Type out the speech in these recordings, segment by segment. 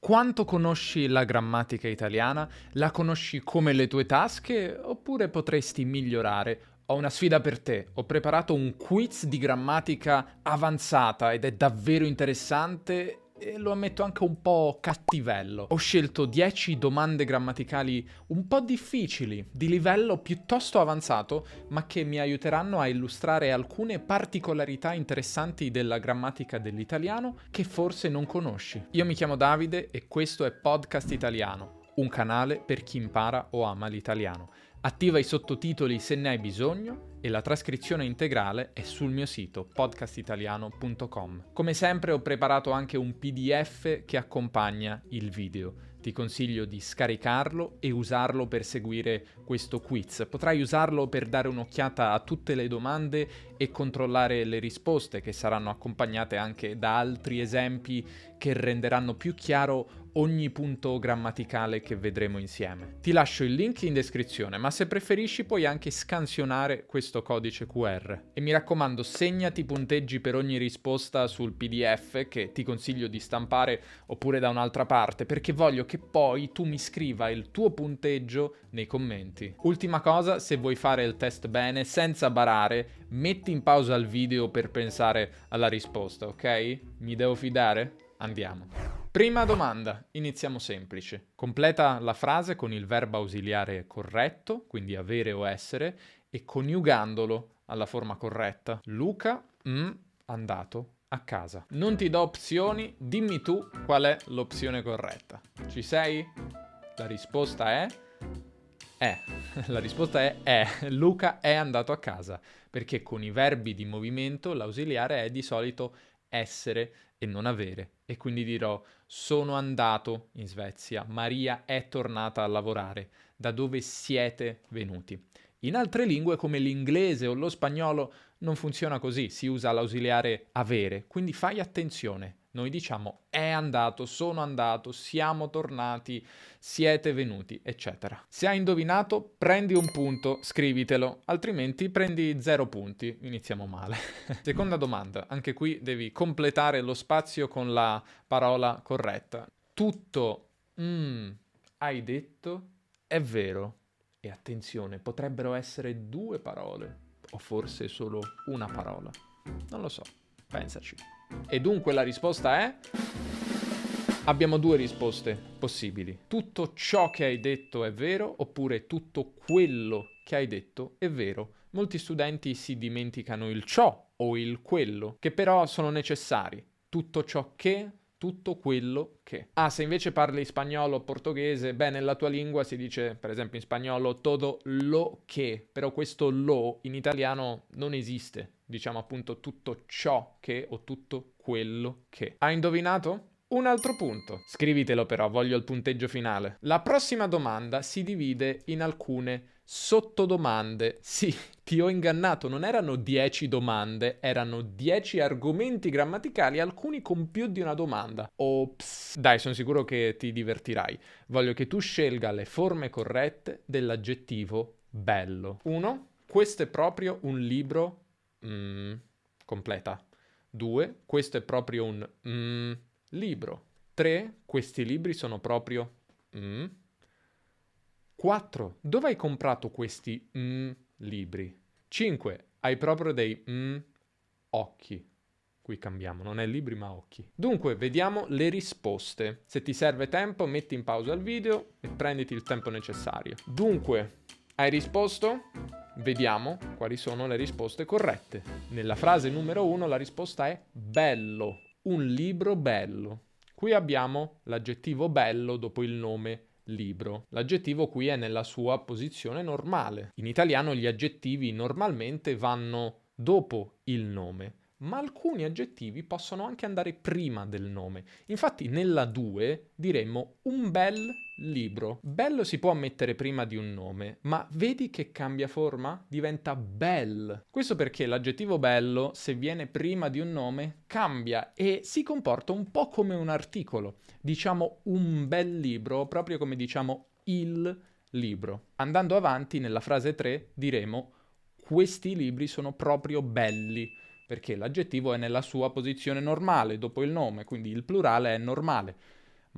Quanto conosci la grammatica italiana? La conosci come le tue tasche? Oppure potresti migliorare? Ho una sfida per te. Ho preparato un quiz di grammatica avanzata ed è davvero interessante e lo ammetto anche un po' cattivello. Ho scelto 10 domande grammaticali un po' difficili, di livello piuttosto avanzato, ma che mi aiuteranno a illustrare alcune particolarità interessanti della grammatica dell'italiano che forse non conosci. Io mi chiamo Davide e questo è Podcast Italiano, un canale per chi impara o ama l'italiano. Attiva i sottotitoli se ne hai bisogno e la trascrizione integrale è sul mio sito podcastitaliano.com. Come sempre ho preparato anche un PDF che accompagna il video. Ti consiglio di scaricarlo e usarlo per seguire questo quiz. Potrai usarlo per dare un'occhiata a tutte le domande e controllare le risposte, che saranno accompagnate anche da altri esempi che renderanno più chiaro ogni punto grammaticale che vedremo insieme. Ti lascio il link in descrizione, ma se preferisci puoi anche scansionare questo codice QR. E mi raccomando, segnati punteggi per ogni risposta sul PDF che ti consiglio di stampare oppure da un'altra parte, perché voglio che poi tu mi scriva il tuo punteggio nei commenti. Ultima cosa, se vuoi fare il test bene, senza barare, metti in pausa il video per pensare alla risposta, ok? Mi devo fidare? Andiamo. Prima domanda, iniziamo semplice. Completa la frase con il verbo ausiliare corretto, quindi avere o essere, e coniugandolo alla forma corretta. Luca, andato a casa. Non ti do opzioni, dimmi tu qual è l'opzione corretta. Ci sei? La risposta è... La risposta è Luca è andato a casa, perché con i verbi di movimento l'ausiliare è di solito essere e non avere, e quindi dirò sono andato in Svezia, Maria è tornata a lavorare, da dove siete venuti. In altre lingue come l'inglese o lo spagnolo non funziona così, si usa l'ausiliare avere, quindi fai attenzione. Noi diciamo è andato, sono andato, siamo tornati, siete venuti, eccetera. Se hai indovinato, prendi un punto, scrivitelo, altrimenti prendi 0 punti. Iniziamo male. Seconda domanda, anche qui devi completare lo spazio con la parola corretta. Tutto, hai detto, è vero. E attenzione, potrebbero essere 2 parole, o forse solo una parola. Non lo so, pensaci. E dunque la risposta è... Abbiamo 2 risposte possibili. Tutto ciò che hai detto è vero, oppure tutto quello che hai detto è vero. Molti studenti si dimenticano il ciò o il quello, che però sono necessari. Tutto ciò che, tutto quello che. Se invece parli spagnolo o portoghese, nella tua lingua si dice, per esempio in spagnolo, todo lo che, però questo lo in italiano non esiste. Diciamo appunto tutto ciò che o tutto quello che. Hai indovinato? Un altro punto. Scrivitelo però, voglio il punteggio finale. La prossima domanda si divide in alcune sottodomande. Sì, ti ho ingannato, non erano 10 domande, erano 10 argomenti grammaticali, alcuni con più di una domanda. Ops. Dai, sono sicuro che ti divertirai. Voglio che tu scelga le forme corrette dell'aggettivo bello. 1. Questo è proprio un libro... completa. 2. Questo è proprio un... libro. 3. Questi libri sono proprio 4. Dove hai comprato questi libri? 5. Hai proprio dei occhi. Qui cambiamo, non è libri ma occhi. Dunque, vediamo le risposte. Se ti serve tempo, metti in pausa il video e prenditi il tempo necessario. Dunque, hai risposto? Vediamo quali sono le risposte corrette. Nella frase numero 1 la risposta è bello. Un libro bello. Qui abbiamo l'aggettivo bello dopo il nome libro. L'aggettivo qui è nella sua posizione normale. In italiano gli aggettivi normalmente vanno dopo il nome, ma alcuni aggettivi possono anche andare prima del nome. Infatti nella 2 diremmo un bel libro. Bello si può mettere prima di un nome, ma vedi che cambia forma? Diventa bel. Questo perché l'aggettivo bello, se viene prima di un nome, cambia e si comporta un po' come un articolo. Diciamo un bel libro, proprio come diciamo il libro. Andando avanti, nella frase 3 diremo questi libri sono proprio belli, perché l'aggettivo è nella sua posizione normale, dopo il nome, quindi il plurale è normale.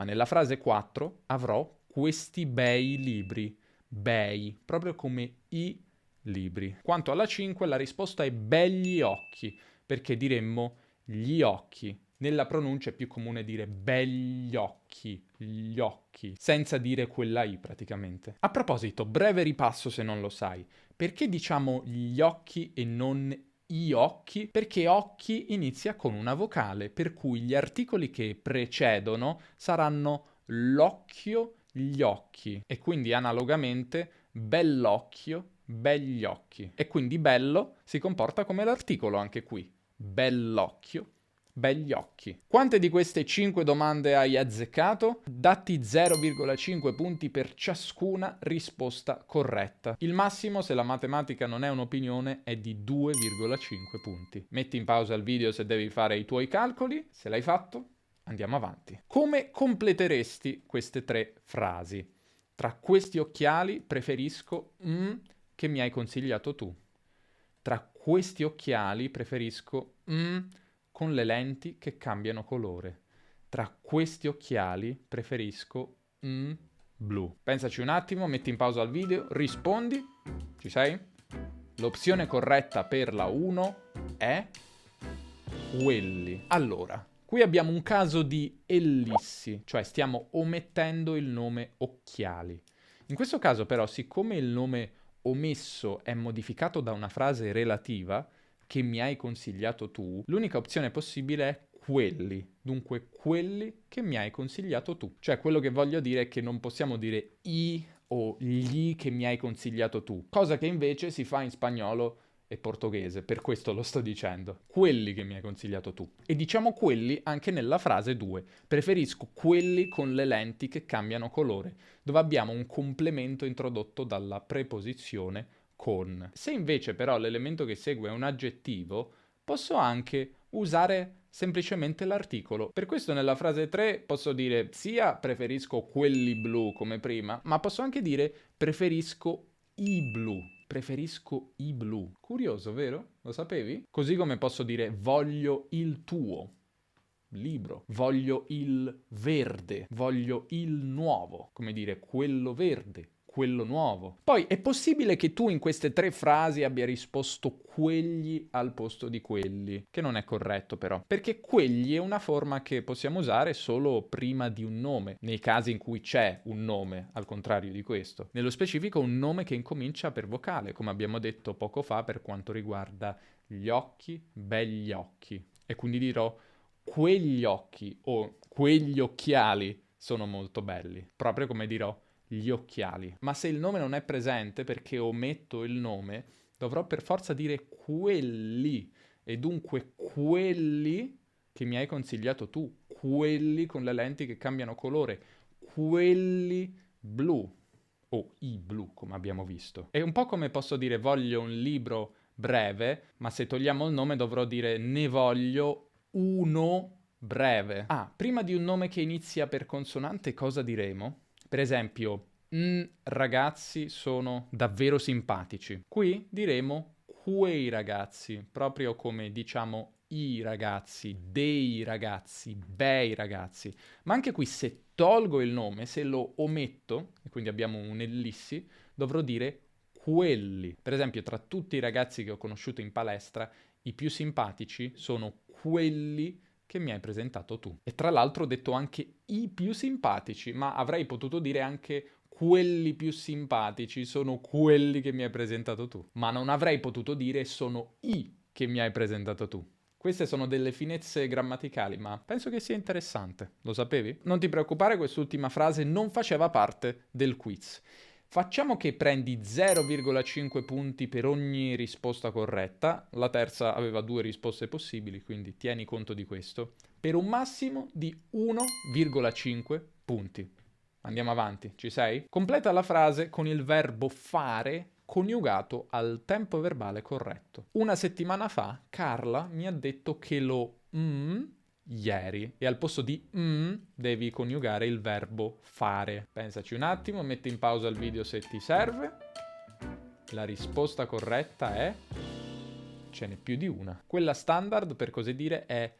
ma nella frase 4 avrò questi bei libri. Bei, proprio come i libri. Quanto alla 5, la risposta è begli occhi, perché diremmo gli occhi. Nella pronuncia è più comune dire begli occhi, gli occhi, senza dire quella I praticamente. A proposito, breve ripasso se non lo sai. Perché diciamo gli occhi e non i occhi? Perché occhi inizia con una vocale, per cui gli articoli che precedono saranno l'occhio, gli occhi, e quindi analogamente bell'occhio, begli occhi. E quindi bello si comporta come l'articolo anche qui. Bell'occhio, begli occhi. Quante di queste 5 domande hai azzeccato? Datti 0,5 punti per ciascuna risposta corretta. Il massimo, se la matematica non è un'opinione, è di 2,5 punti. Metti in pausa il video se devi fare i tuoi calcoli. Se l'hai fatto, andiamo avanti. Come completeresti queste 3 frasi? Tra questi occhiali preferisco che mi hai consigliato tu. Tra questi occhiali preferisco con le lenti che cambiano colore. Tra questi occhiali preferisco blu. Pensaci un attimo, metti in pausa il video, rispondi. Ci sei? L'opzione corretta per la 1 è quelli. Allora, qui abbiamo un caso di ellissi, cioè stiamo omettendo il nome occhiali. In questo caso però, siccome il nome omesso è modificato da una frase relativa che mi hai consigliato tu, l'unica opzione possibile è quelli. Dunque, quelli che mi hai consigliato tu. Cioè, quello che voglio dire è che non possiamo dire i o gli che mi hai consigliato tu, cosa che invece si fa in spagnolo e portoghese, per questo lo sto dicendo. Quelli che mi hai consigliato tu. E diciamo quelli anche nella frase 2. Preferisco quelli con le lenti che cambiano colore, dove abbiamo un complemento introdotto dalla preposizione con. Se invece però l'elemento che segue è un aggettivo, posso anche usare semplicemente l'articolo. Per questo nella frase 3 posso dire sia preferisco quelli blu come prima, ma posso anche dire preferisco i blu. Preferisco i blu. Curioso, vero? Lo sapevi? Così come posso dire voglio il tuo libro, voglio il verde, voglio il nuovo, come dire quello verde, quello nuovo. Poi è possibile che tu in queste 3 frasi abbia risposto quegli al posto di quelli, che non è corretto però, perché quegli è una forma che possiamo usare solo prima di un nome, nei casi in cui c'è un nome, al contrario di questo. Nello specifico un nome che incomincia per vocale, come abbiamo detto poco fa per quanto riguarda gli occhi, begli occhi. E quindi dirò quegli occhi o quegli occhiali sono molto belli, proprio come dirò gli occhiali. Ma se il nome non è presente perché ometto il nome, dovrò per forza dire quelli, e dunque quelli che mi hai consigliato tu, quelli con le lenti che cambiano colore, quelli blu o i blu come abbiamo visto. È un po' come posso dire voglio un libro breve, ma se togliamo il nome dovrò dire ne voglio uno breve. Ah, prima di un nome che inizia per consonante cosa diremo? Per esempio, ragazzi sono davvero simpatici. Qui diremo quei ragazzi, proprio come diciamo i ragazzi, dei ragazzi, bei ragazzi. Ma anche qui se tolgo il nome, se lo ometto, e quindi abbiamo un'ellissi, dovrò dire quelli. Per esempio, tra tutti i ragazzi che ho conosciuto in palestra, i più simpatici sono quelli che mi hai presentato tu. E tra l'altro ho detto anche i più simpatici, ma avrei potuto dire anche quelli più simpatici sono quelli che mi hai presentato tu. Ma non avrei potuto dire sono i che mi hai presentato tu. Queste sono delle finezze grammaticali, ma penso che sia interessante. Lo sapevi? Non ti preoccupare, quest'ultima frase non faceva parte del quiz. Facciamo che prendi 0,5 punti per ogni risposta corretta, la terza aveva 2 risposte possibili, quindi tieni conto di questo, per un massimo di 1,5 punti. Andiamo avanti, ci sei? Completa la frase con il verbo fare coniugato al tempo verbale corretto. Una settimana fa Carla mi ha detto che lo ieri e al posto di devi coniugare il verbo fare. Pensaci un attimo, metti in pausa il video se ti serve. La risposta corretta è ce n'è più di una. Quella standard, per così dire, è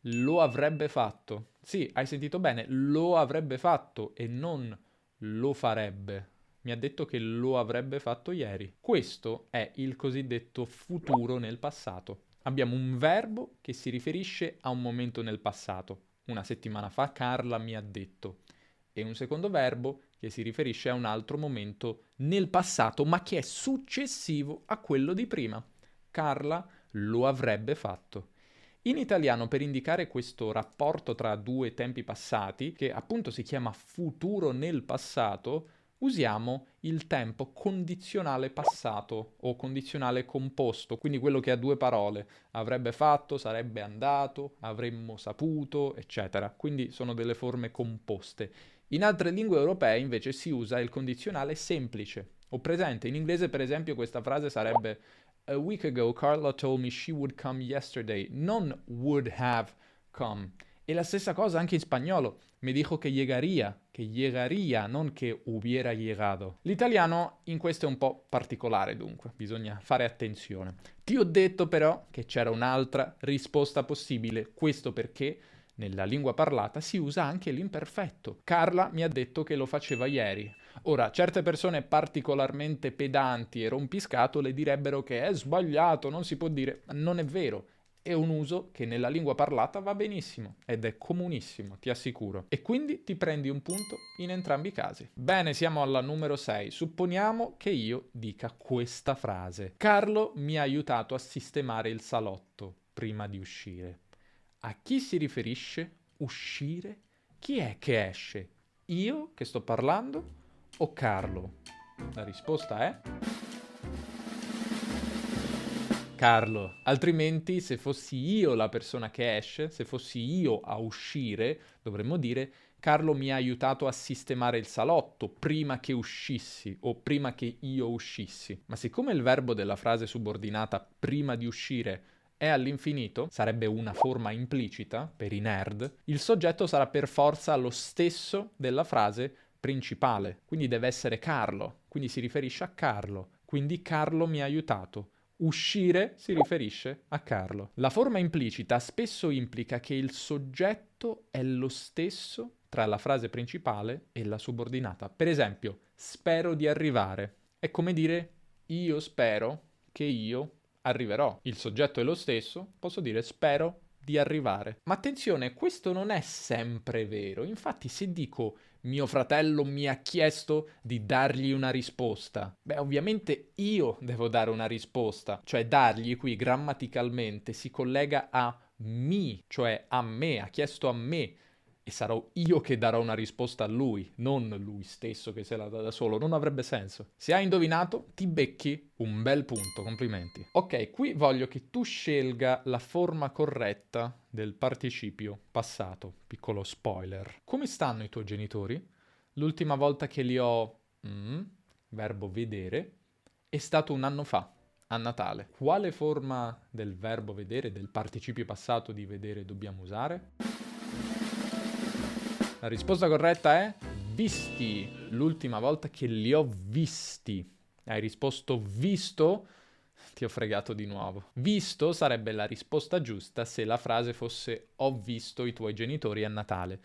lo avrebbe fatto. Sì, hai sentito bene, lo avrebbe fatto e non lo farebbe. Mi ha detto che lo avrebbe fatto ieri. Questo è il cosiddetto futuro nel passato. Abbiamo un verbo che si riferisce a un momento nel passato. Una settimana fa Carla mi ha detto. E un secondo verbo che si riferisce a un altro momento nel passato, ma che è successivo a quello di prima. Carla lo avrebbe fatto. In italiano, per indicare questo rapporto tra due tempi passati, che appunto si chiama futuro nel passato, usiamo il tempo condizionale passato o condizionale composto, quindi quello che ha due parole: avrebbe fatto, sarebbe andato, avremmo saputo, eccetera. Quindi sono delle forme composte. In altre lingue europee invece si usa il condizionale semplice. Ho presente, in inglese per esempio questa frase sarebbe A week ago Carla told me she would come yesterday, non would have come. E la stessa cosa anche in spagnolo. Me dijo que llegaría, non che hubiera llegado. L'italiano in questo è un po' particolare dunque, bisogna fare attenzione. Ti ho detto però che c'era un'altra risposta possibile, questo perché nella lingua parlata si usa anche l'imperfetto. Carla mi ha detto che lo faceva ieri. Ora, certe persone particolarmente pedanti e rompiscatole direbbero che è sbagliato, non si può dire. Non è vero. È un uso che nella lingua parlata va benissimo ed è comunissimo, ti assicuro. E quindi ti prendi un punto in entrambi i casi. Bene, siamo alla numero 6. Supponiamo che io dica questa frase. Carlo mi ha aiutato a sistemare il salotto prima di uscire. A chi si riferisce uscire? Chi è che esce? Io che sto parlando o Carlo? La risposta è Carlo. Altrimenti, se fossi io la persona che esce, se fossi io a uscire, dovremmo dire Carlo mi ha aiutato a sistemare il salotto prima che uscissi o prima che io uscissi. Ma siccome il verbo della frase subordinata prima di uscire è all'infinito, sarebbe una forma implicita per i nerd, il soggetto sarà per forza lo stesso della frase principale, quindi deve essere Carlo, quindi si riferisce a Carlo, quindi Carlo mi ha aiutato. Uscire si riferisce a Carlo. La forma implicita spesso implica che il soggetto è lo stesso tra la frase principale e la subordinata. Per esempio, spero di arrivare. È come dire io spero che io arriverò. Il soggetto è lo stesso, posso dire spero di arrivare. Ma attenzione, questo non è sempre vero. Infatti, se dico mio fratello mi ha chiesto di dargli una risposta, beh, ovviamente io devo dare una risposta. Cioè dargli qui grammaticalmente si collega a mi, cioè a me, ha chiesto a me. E sarò io che darò una risposta a lui, non lui stesso che se la dà da solo, non avrebbe senso. Se hai indovinato, ti becchi un bel punto, complimenti. Ok, qui voglio che tu scelga la forma corretta del participio passato, piccolo spoiler. Come stanno i tuoi genitori? L'ultima volta che li ho, verbo vedere, è stato un anno fa, a Natale. Quale forma del verbo vedere, del participio passato di vedere dobbiamo usare? La risposta corretta è visti. L'ultima volta che li ho visti. Hai risposto visto? Ti ho fregato di nuovo. Visto sarebbe la risposta giusta se la frase fosse ho visto i tuoi genitori a Natale.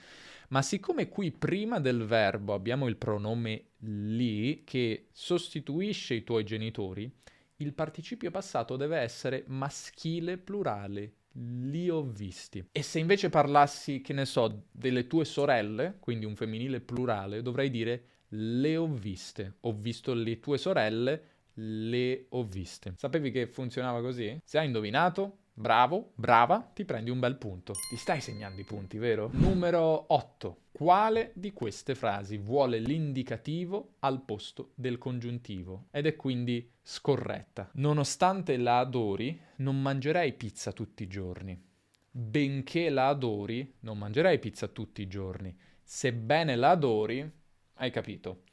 Ma siccome qui prima del verbo abbiamo il pronome li che sostituisce i tuoi genitori, il participio passato deve essere maschile plurale. Li ho visti. E se invece parlassi, che ne so, delle tue sorelle, quindi un femminile plurale, dovrei dire le ho viste. Ho visto le tue sorelle, le ho viste. Sapevi che funzionava così? Se hai indovinato, bravo, brava, ti prendi un bel punto. Ti stai segnando i punti, vero? Numero 8. Quale di queste frasi vuole l'indicativo al posto del congiuntivo? Ed è quindi scorretta. Nonostante la adori, non mangerei pizza tutti i giorni. Benché la adori, non mangerei pizza tutti i giorni. Sebbene la adori, hai capito?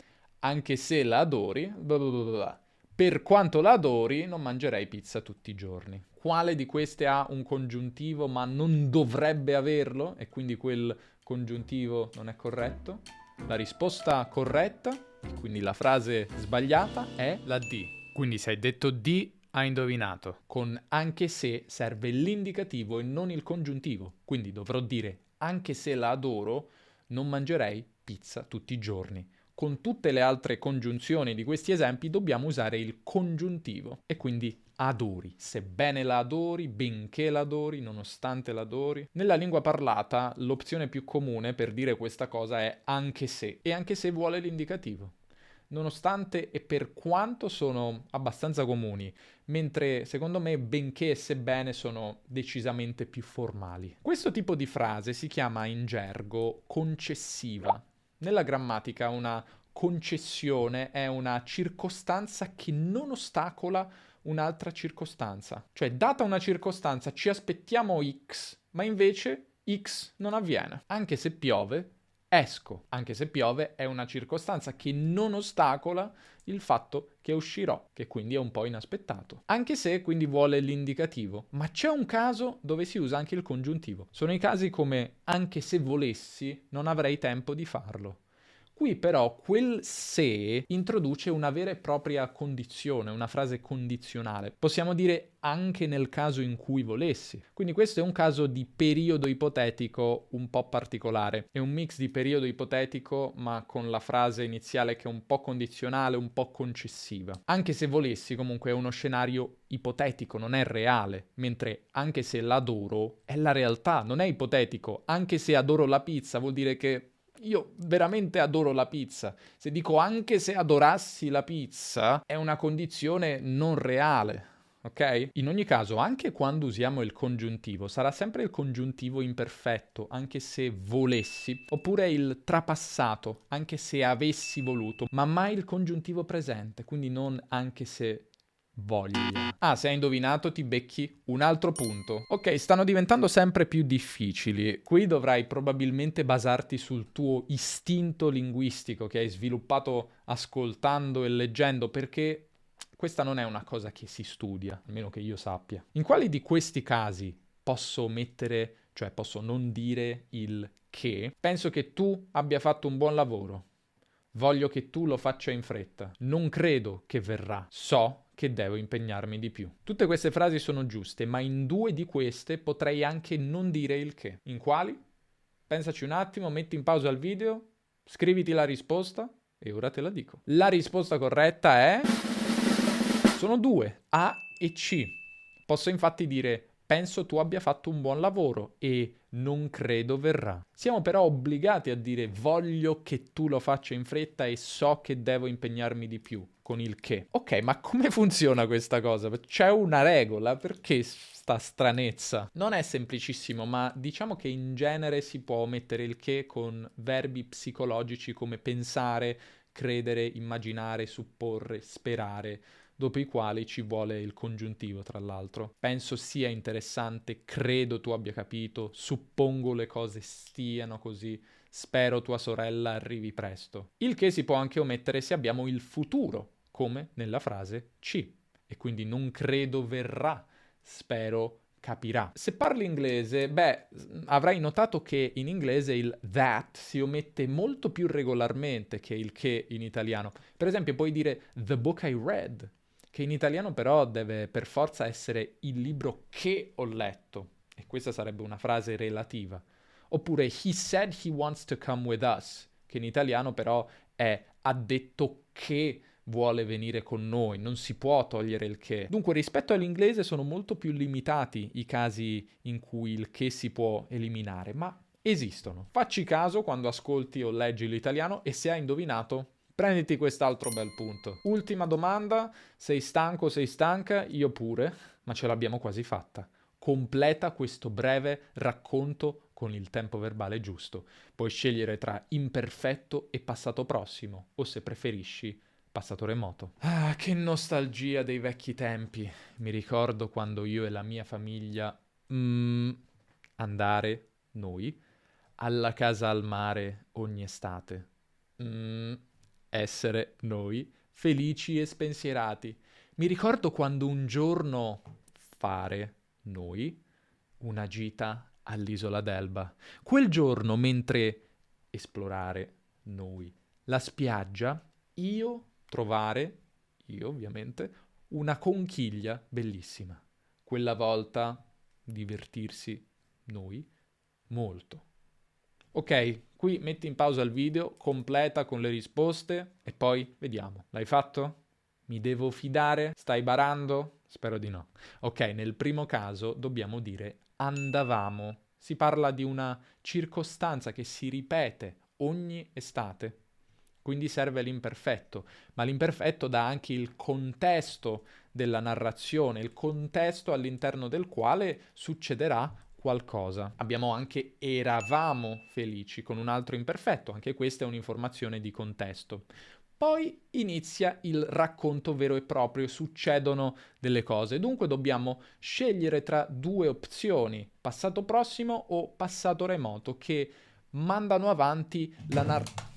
Anche se la adori, bla bla bla bla. Per quanto la adori, non mangerei pizza tutti i giorni. Quale di queste ha un congiuntivo ma non dovrebbe averlo? E quindi quel congiuntivo non è corretto? La risposta corretta, e quindi la frase sbagliata, è la D. Quindi se hai detto D, hai indovinato. Con anche se serve l'indicativo e non il congiuntivo. Quindi dovrò dire Anche se la adoro, non mangerei pizza tutti i giorni. Con tutte le altre congiunzioni di questi esempi dobbiamo usare il congiuntivo e quindi adori, sebbene la adori, benché la adori, nonostante la adori. Nella lingua parlata l'opzione più comune per dire questa cosa è anche se, e anche se vuole l'indicativo. Nonostante e per quanto sono abbastanza comuni, mentre secondo me benché e sebbene sono decisamente più formali. Questo tipo di frase si chiama in gergo concessiva. Nella grammatica una concessione è una circostanza che non ostacola un'altra circostanza. Cioè, data una circostanza, ci aspettiamo X, ma invece X non avviene. Anche se piove, esco. Anche se piove è una circostanza che non ostacola il fatto che uscirò, che quindi è un po' inaspettato. Anche se quindi vuole l'indicativo, ma c'è un caso dove si usa anche il congiuntivo. Sono i casi come anche se volessi non avrei tempo di farlo. Qui però quel se introduce una vera e propria condizione, una frase condizionale. Possiamo dire anche nel caso in cui volessi. Quindi questo è un caso di periodo ipotetico un po' particolare. È un mix di periodo ipotetico ma con la frase iniziale che è un po' condizionale, un po' concessiva. Anche se volessi comunque è uno scenario ipotetico, non è reale, mentre anche se l'adoro è la realtà, non è ipotetico. Anche se adoro la pizza vuol dire che io veramente adoro la pizza. Se dico anche se adorassi la pizza, è una condizione non reale. Ok? In ogni caso, anche quando usiamo il congiuntivo, sarà sempre il congiuntivo imperfetto, anche se volessi, oppure il trapassato, anche se avessi voluto, ma mai il congiuntivo presente, quindi non anche se voglia. Ah, se hai indovinato ti becchi un altro punto. Ok, stanno diventando sempre più difficili. Qui dovrai probabilmente basarti sul tuo istinto linguistico che hai sviluppato ascoltando e leggendo, perché questa non è una cosa che si studia, almeno che io sappia. In quali di questi casi posso mettere, cioè posso non dire il che? Penso che tu abbia fatto un buon lavoro. Voglio che tu lo faccia in fretta. Non credo che verrà. So che devo impegnarmi di più. Tutte queste frasi sono giuste, ma in due di queste potrei anche non dire il che. In quali? Pensaci un attimo, metti in pausa il video, scriviti la risposta e ora te la dico. La risposta corretta è... sono due, A e C. Posso infatti dire penso tu abbia fatto un buon lavoro e non credo verrà. Siamo però obbligati a dire voglio che tu lo faccia in fretta e so che devo impegnarmi di più con il che. Ok, ma come funziona questa cosa? C'è una regola, perché sta stranezza? Non è semplicissimo, ma diciamo che in genere si può mettere il che con verbi psicologici come pensare, credere, immaginare, supporre, sperare, dopo i quali ci vuole il congiuntivo, tra l'altro. Penso sia interessante, credo tu abbia capito, suppongo le cose stiano così, spero tua sorella arrivi presto. Il che si può anche omettere se abbiamo il futuro, come nella frase ci. E quindi non credo verrà, spero capirà. Se parli inglese, avrai notato che in inglese il that si omette molto più regolarmente che il che in italiano. Per esempio, puoi dire the book I read, che in italiano però deve per forza essere il libro che ho letto, e questa sarebbe una frase relativa. Oppure he said he wants to come with us, che in italiano però è ha detto che vuole venire con noi, non si può togliere il che. Dunque rispetto all'inglese sono molto più limitati i casi in cui il che si può eliminare, ma esistono. Facci caso quando ascolti o leggi l'italiano e se hai indovinato, prenditi quest'altro bel punto. Ultima domanda, sei stanco, sei stanca? Io pure, ma ce l'abbiamo quasi fatta. Completa questo breve racconto con il tempo verbale giusto. Puoi scegliere tra imperfetto e passato prossimo, o se preferisci, passato remoto. Ah, che nostalgia dei vecchi tempi. Mi ricordo quando io e la mia famiglia andare, noi, alla casa al mare ogni estate. Essere noi, felici e spensierati. Mi ricordo quando un giorno fare, noi, una gita all'isola d'Elba. Quel giorno, mentre esplorare, noi, la spiaggia, io trovare, io ovviamente, una conchiglia bellissima. Quella volta divertirsi, noi, molto. Ok, qui metti in pausa il video, completa con le risposte e poi vediamo. L'hai fatto? Mi devo fidare? Stai barando? Spero di no. Ok, nel primo caso dobbiamo dire andavamo. Si parla di una circostanza che si ripete ogni estate. Quindi serve l'imperfetto, ma l'imperfetto dà anche il contesto della narrazione, il contesto all'interno del quale succederà qualcosa. Abbiamo anche eravamo felici con un altro imperfetto, anche questa è un'informazione di contesto. Poi inizia il racconto vero e proprio, succedono delle cose, dunque dobbiamo scegliere tra due opzioni, passato prossimo o passato remoto, che mandano avanti la narrazione.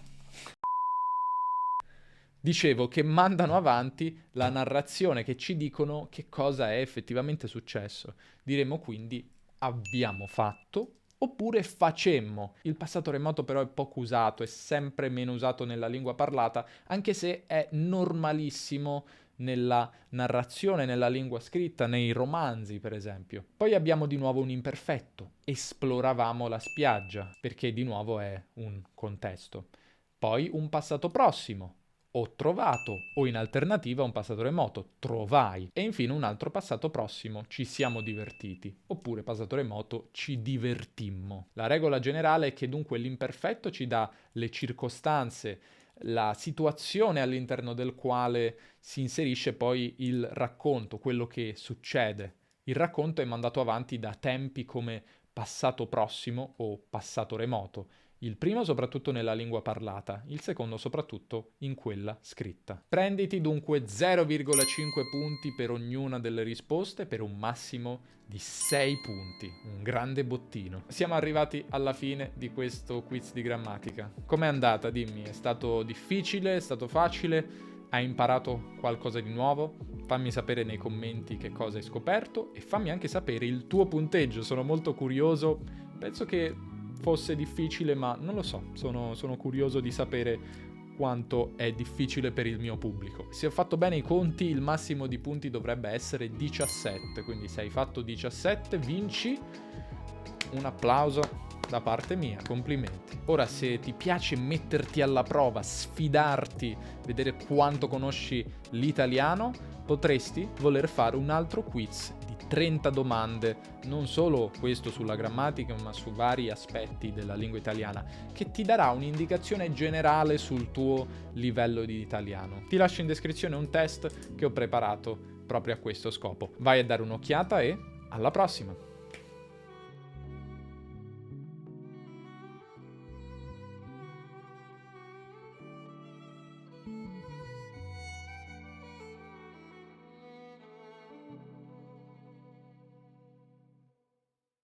Dicevo che mandano avanti la narrazione, che ci dicono che cosa è effettivamente successo. Diremo quindi abbiamo fatto oppure facemmo. Il passato remoto però è poco usato, è sempre meno usato nella lingua parlata, anche se è normalissimo nella narrazione, nella lingua scritta, nei romanzi per esempio. Poi abbiamo di nuovo un imperfetto, esploravamo la spiaggia, perché di nuovo è un contesto. Poi un passato prossimo, ho trovato, o in alternativa un passato remoto, trovai. E infine un altro passato prossimo, ci siamo divertiti. Oppure passato remoto, ci divertimmo. La regola generale è che dunque l'imperfetto ci dà le circostanze, la situazione all'interno del quale si inserisce poi il racconto, quello che succede. Il racconto è mandato avanti da tempi come passato prossimo o passato remoto. Il primo soprattutto nella lingua parlata, il secondo soprattutto in quella scritta. Prenditi dunque 0,5 punti per ognuna delle risposte per un massimo di 6 punti, un grande bottino. Siamo arrivati alla fine di questo quiz di grammatica. Com'è andata? Dimmi, è stato difficile? È stato facile? Hai imparato qualcosa di nuovo? Fammi sapere nei commenti che cosa hai scoperto e fammi anche sapere il tuo punteggio, sono molto curioso. Penso che fosse difficile, ma non lo so, sono curioso di sapere quanto è difficile per il mio pubblico. Se ho fatto bene i conti, il massimo di punti dovrebbe essere 17, quindi se hai fatto 17 vinci un applauso da parte mia, complimenti. Ora, se ti piace metterti alla prova, sfidarti, vedere quanto conosci l'italiano, potresti voler fare un altro quiz di 30 domande, non solo questo sulla grammatica, ma su vari aspetti della lingua italiana, che ti darà un'indicazione generale sul tuo livello di italiano. Ti lascio in descrizione un test che ho preparato proprio a questo scopo. Vai a dare un'occhiata e alla prossima!